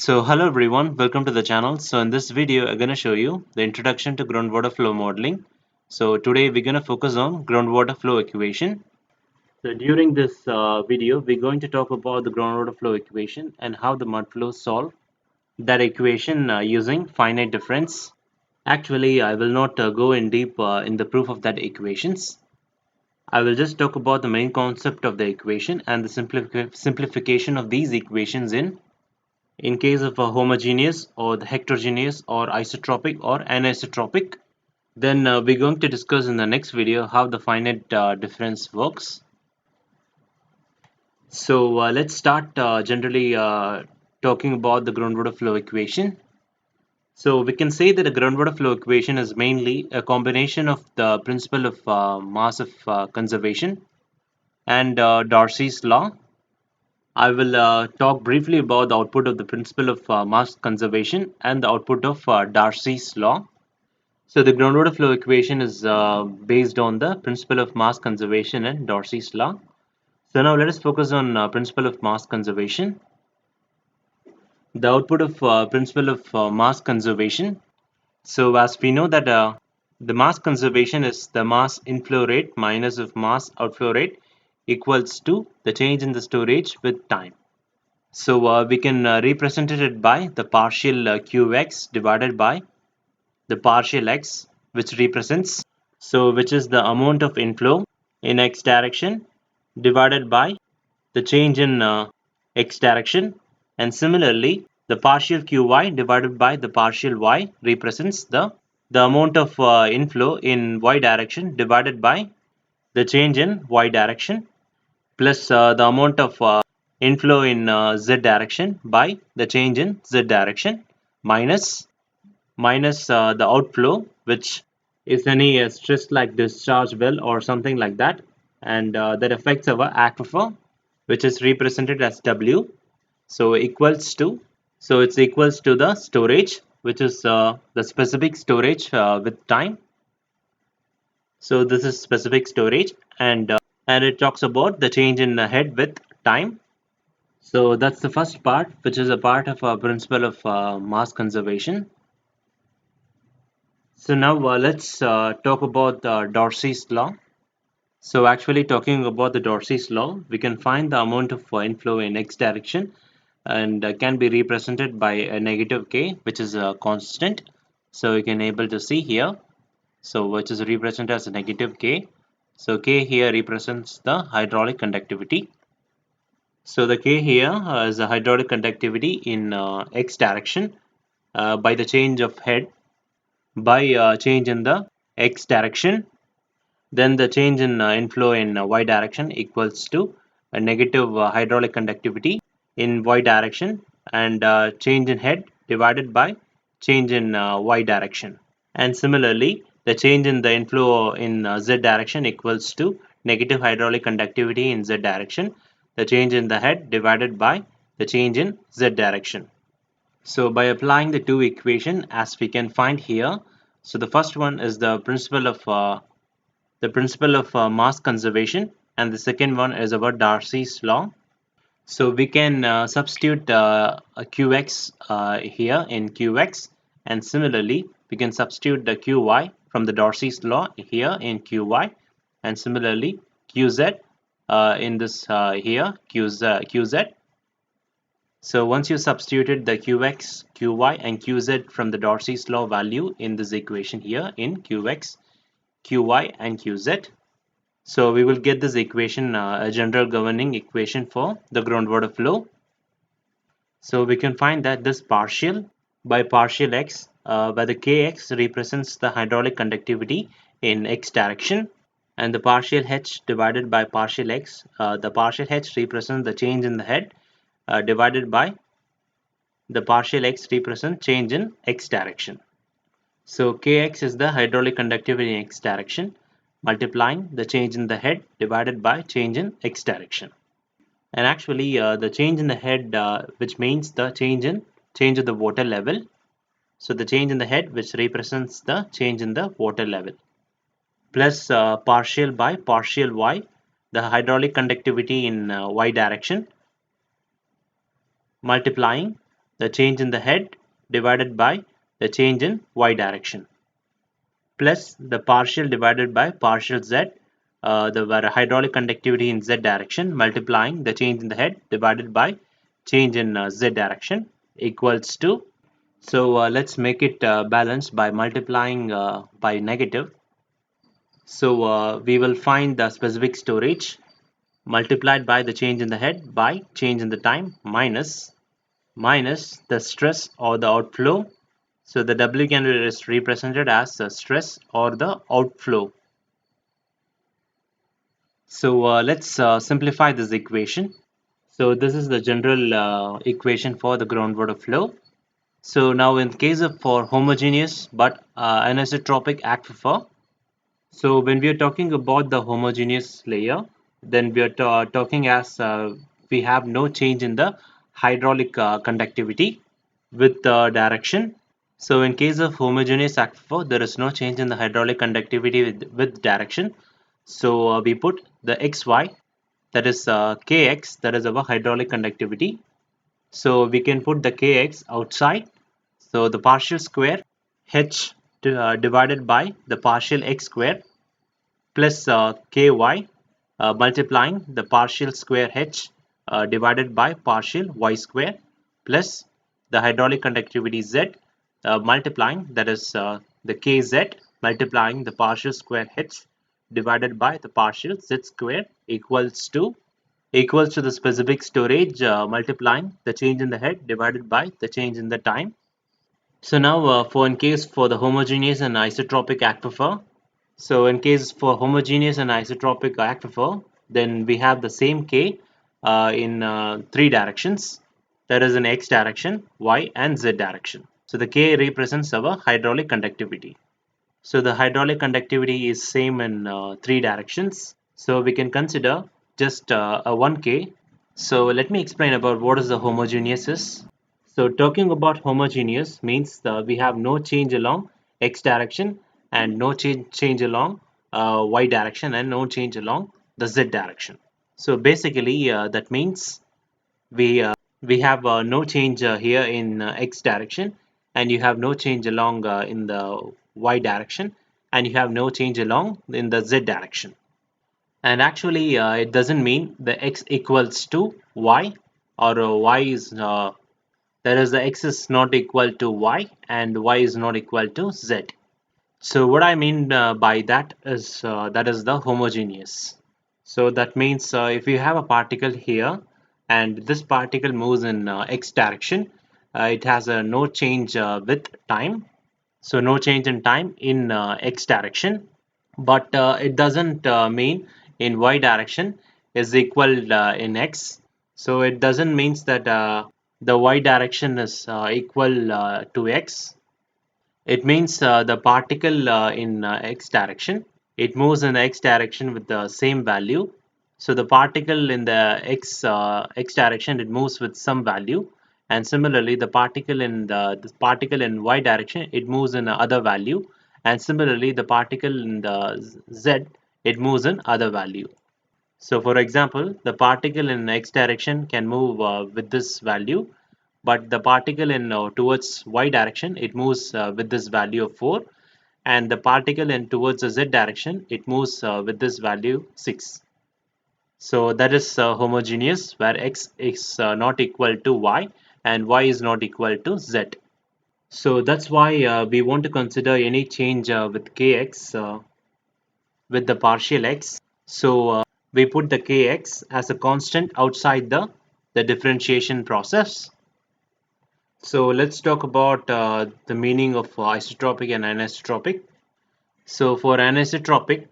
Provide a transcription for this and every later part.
Hello everyone, welcome to the channel. So in this video, I'm going to show you the introduction to groundwater flow modeling. So today we're going to focus on groundwater flow equation. So during this video, we're going to talk about the groundwater flow equation and how the mud flows solve that equation using finite difference. Actually, I will not go in deep in the proof of that equations. I will just talk about the main concept of the equation and the simplification of these equations in case of a homogeneous or the heterogeneous or isotropic or anisotropic. Then we're going to discuss in the next video how the finite difference works. So let's start generally talking about the groundwater flow equation. So we can say that a groundwater flow equation is mainly a combination of the principle of mass of conservation and Darcy's law. I will talk briefly about the output of the principle of mass conservation and the output of Darcy's law. So the groundwater flow equation is based on the principle of mass conservation and Darcy's law. So now let us focus on principle of mass conservation. The output of principle of mass conservation. So as we know that the mass conservation is the mass inflow rate minus of mass outflow rate equals to the change in the storage with time. So we can represent it by the partial qx divided by the partial x, which represents, so which is the amount of inflow in x direction divided by the change in x direction, and similarly the partial qy divided by the partial y represents the amount of inflow in y direction divided by the change in y direction plus the amount of inflow in z direction by the change in z direction minus the outflow, which is any stress like discharge well or something like that, and that affects our aquifer, which is represented as W. So equals to, so it's equals to the storage, which is the specific storage with time. So this is specific storage, and it talks about the change in the head with time. So that's the first part, which is a part of our principle of mass conservation. So now let's talk about Darcy's law. So actually talking about the Darcy's law, we can find the amount of inflow in x direction and can be represented by a negative k, which is a constant. So you can able to see here, so which is represented as a negative k. So k here represents the hydraulic conductivity. So the k here is the hydraulic conductivity in x direction by the change of head by change in the x direction. Then the change in inflow in y direction equals to a negative hydraulic conductivity in y direction, and change in head divided by change in y direction. And similarly, the change in the inflow in z direction equals to negative hydraulic conductivity in z direction, the change in the head divided by the change in z direction. So by applying the two equation as we can find here, so the first one is the principle of mass conservation, and the second one is about Darcy's law. So we can substitute a qx here in qx, and similarly we can substitute the qy from the Darcy's law here in qy, and similarly qz in this here qz. So once you substituted the qx, qy and qz from the Darcy's law value in this equation here in qx, qy and qz, so we will get this equation, a general governing equation for the groundwater flow. So we can find that this partial by partial x, where the kx represents the hydraulic conductivity in x direction, and the partial h divided by partial x, the partial h represents the change in the head divided by the partial x represents change in x direction. So kx is the hydraulic conductivity in x direction, multiplying the change in the head divided by change in x direction. And actually the change in the head, which means the change of the water level. So the change in the head, which represents the change in the water level, plus partial by partial y, the hydraulic conductivity in y direction, multiplying the change in the head divided by the change in y direction, plus the partial divided by partial z, the hydraulic conductivity in z direction multiplying the change in the head divided by change in z direction equals to. So let's make it balanced by multiplying by negative. So we will find the specific storage multiplied by the change in the head by change in the time minus the stress or the outflow. So the W can be represented as the stress or the outflow. So let's simplify this equation. So this is the general equation for the groundwater flow. So now in case of for homogeneous but anisotropic aquifer, so when we are talking about the homogeneous layer, then we are talking as we have no change in the hydraulic conductivity with direction. So in case of homogeneous aquifer, there is no change in the hydraulic conductivity with direction. So we put the xy, that is kx, that is our hydraulic conductivity. So we can put the kx outside. So the partial square h divided by the partial x square plus ky multiplying the partial square h divided by partial y square plus the hydraulic conductivity z multiplying, that is the kz multiplying the partial square h divided by the partial z square equals to the specific storage multiplying the change in the head divided by the change in the time. So now for in case for the homogeneous and isotropic aquifer, so in case for homogeneous and isotropic aquifer, then we have the same K in three directions, that is in X direction, Y and Z direction. So the K represents our hydraulic conductivity. So the hydraulic conductivity is same in three directions. So we can consider just a 1K. So let me explain about what is the homogeneous is. So talking about homogeneous means we have no change along x direction and no change along y direction and no change along the z direction. So basically that means we have no change here in x direction, and you have no change along in the y direction, and you have no change along in the z direction. And actually it doesn't mean the x equals to y, or y is that is the x is not equal to y and y is not equal to z. So what I mean by that is the homogeneous. So that means if you have a particle here and this particle moves in x direction, it has no change with time. So no change in time in x direction, but it doesn't mean in y direction is equal in x. So it doesn't means that the y direction is equal to x. It means the particle in x direction, it moves in the x direction with the same value. So the particle in the x direction, it moves with some value, and similarly the particle in the particle in y direction, it moves in other value, and similarly the particle in the z, it moves in other value. So for example, the particle in x direction can move with this value, but the particle in towards y direction, it moves with this value of 4, and the particle in towards the z direction, it moves with this value 6. So that is homogeneous, where x is not equal to y and y is not equal to z. So that's why we want to consider any change with kx with the partial x. So we put the kx as a constant outside the differentiation process. So let's talk about the meaning of isotropic and anisotropic. So for anisotropic,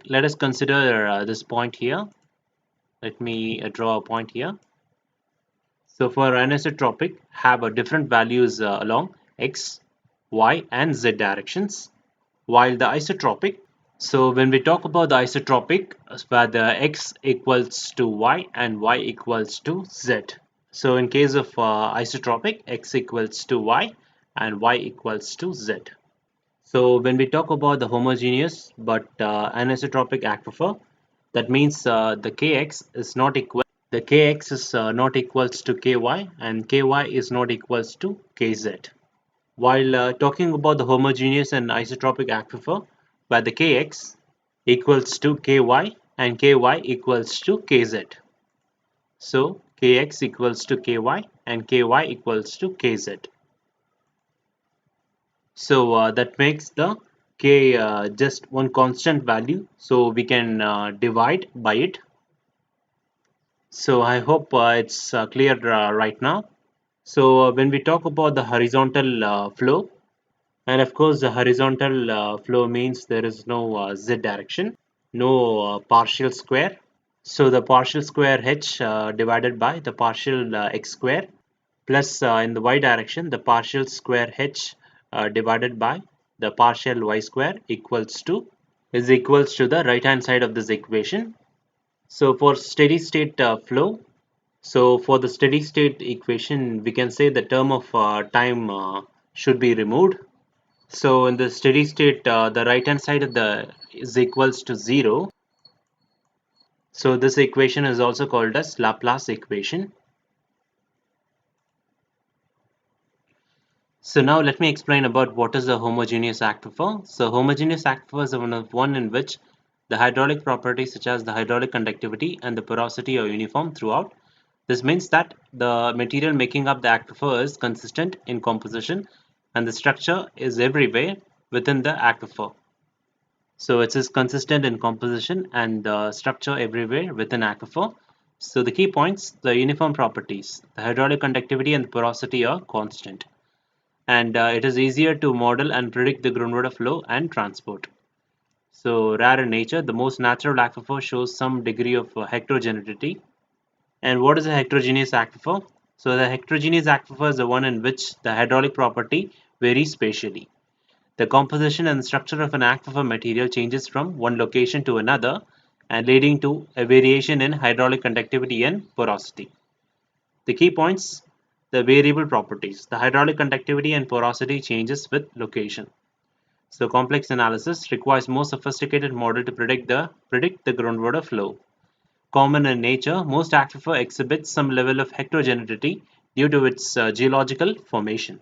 let us consider this point here. Let me draw a point here. So for anisotropic, have a different values along x, y, and z directions, while the isotropic. So when we talk about the isotropic, where the x equals to y and y equals to z. So in case of isotropic, x equals to y and y equals to z. So when we talk about the homogeneous but anisotropic aquifer, that means the kx is not equal. the kx is not equals to ky and ky is not equals to kz. While talking about the homogeneous and isotropic aquifer, where the kx equals to ky and ky equals to kz. So kx equals to ky and ky equals to kz. So that makes the k just one constant value, so we can divide by it. So I hope it's clear right now. So when we talk about the horizontal flow, and of course the horizontal flow means there is no z direction, no partial square. So the partial square h divided by the partial x square plus in the y direction the partial square h divided by the partial y square equals to the right hand side of this equation. So for steady state flow, so for the steady state equation we can say the term of time should be removed. So in the steady state the right hand side of the is equals to 0. So this equation is also called as Laplace equation. So now let me explain about what is a homogeneous aquifer. So homogeneous aquifer is one in which the hydraulic properties such as the hydraulic conductivity and the porosity are uniform throughout. This means that the material making up the aquifer is consistent in composition and the structure is everywhere within the aquifer. So it is consistent in composition and structure everywhere within aquifer. So the key points, the uniform properties, the hydraulic conductivity and the porosity are constant. And it is easier to model and predict the groundwater flow and transport. So rare in nature, the most natural aquifer shows some degree of heterogeneity. And what is a heterogeneous aquifer? So the heterogeneous aquifer is the one in which the hydraulic property varies spatially. The composition and structure of an aquifer material changes from one location to another and leading to a variation in hydraulic conductivity and porosity. The key points, the variable properties. The hydraulic conductivity and porosity changes with location. So complex analysis requires more sophisticated model to predict the groundwater flow. Common in nature, most aquifer exhibits some level of heterogeneity due to its geological formation.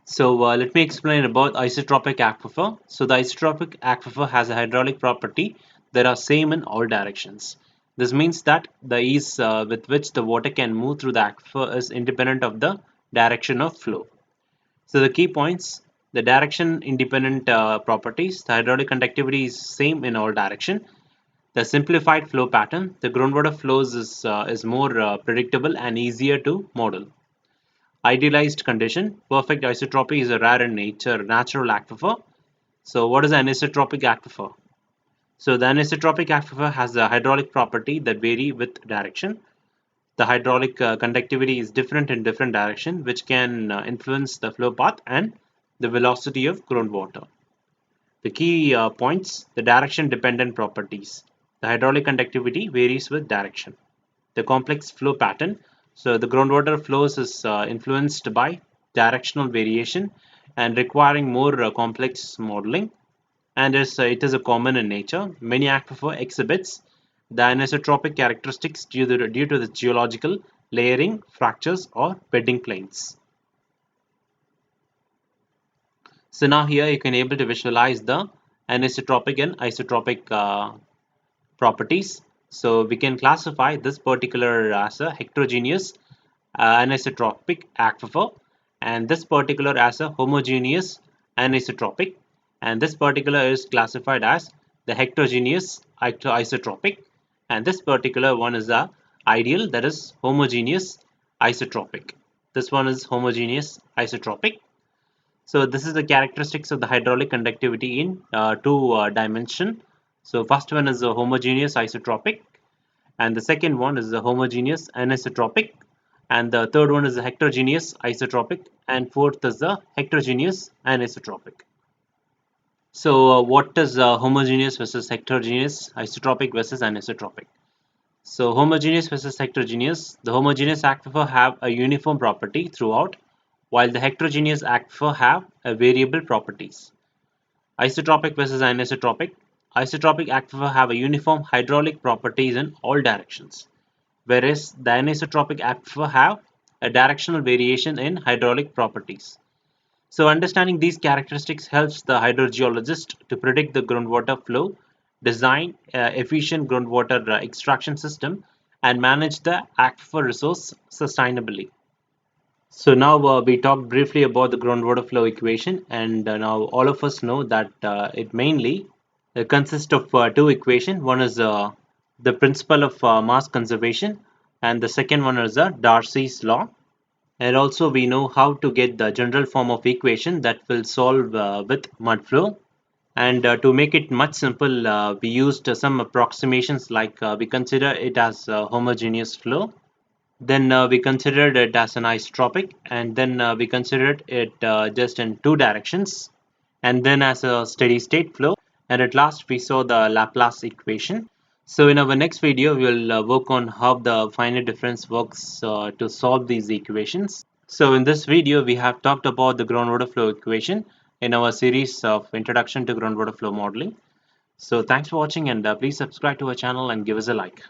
So let me explain about isotropic aquifer. So the isotropic aquifer has a hydraulic property that are same in all directions. This means that the ease with which the water can move through the aquifer is independent of the direction of flow. So the key points, the direction independent properties, the hydraulic conductivity is same in all direction. The simplified flow pattern, the groundwater flows is more predictable and easier to model. Idealized condition, perfect isotropy is a rare in nature natural aquifer. So what is an anisotropic aquifer? So the anisotropic aquifer has a hydraulic property that vary with direction. The hydraulic conductivity is different in different direction, which can influence the flow path and the velocity of groundwater. The key points, the direction dependent properties. The hydraulic conductivity varies with direction. The complex flow pattern, so the groundwater flows is influenced by directional variation and requiring more complex modeling, and it is a common in nature. Many aquifer exhibits the anisotropic characteristics due to the geological layering, fractures or bedding planes. So now here you can able to visualize the anisotropic and isotropic properties. So we can classify this particular as a heterogeneous anisotropic aquifer, and this particular as a homogeneous anisotropic, and this particular is classified as the heterogeneous isotropic, and this particular one is the ideal, that is homogeneous isotropic. This one is homogeneous isotropic. So this is the characteristics of the hydraulic conductivity in two dimension. So first one is the homogeneous isotropic, and the second one is the homogeneous anisotropic, and the third one is the heterogeneous isotropic, and fourth is the heterogeneous anisotropic. So what is homogeneous versus heterogeneous, isotropic versus anisotropic? So homogeneous versus heterogeneous, the homogeneous aquifer have a uniform property throughout, while the heterogeneous aquifer have a variable properties. Isotropic versus anisotropic. isotropic aquifer have a uniform hydraulic properties in all directions, whereas the anisotropic aquifer have a directional variation in hydraulic properties. So understanding these characteristics helps the hydrogeologist to predict the groundwater flow, design efficient groundwater extraction system, and manage the aquifer resource sustainably. So now we talked briefly about the groundwater flow equation, and now all of us know that it mainly consists of two equations. One is the principle of mass conservation, and the second one is Darcy's law. And also we know how to get the general form of equation that will solve with mud flow. And to make it much simple, we used some approximations like we consider it as a homogeneous flow. Then we considered it as an isotropic, and then we considered it just in two directions, and then as a steady state flow. And at last, we saw the Laplace equation. So in our next video, we'll work on how the finite difference works to solve these equations. So in this video, we have talked about the groundwater flow equation in our series of Introduction to Groundwater Flow Modeling. So thanks for watching, and please subscribe to our channel and give us a like.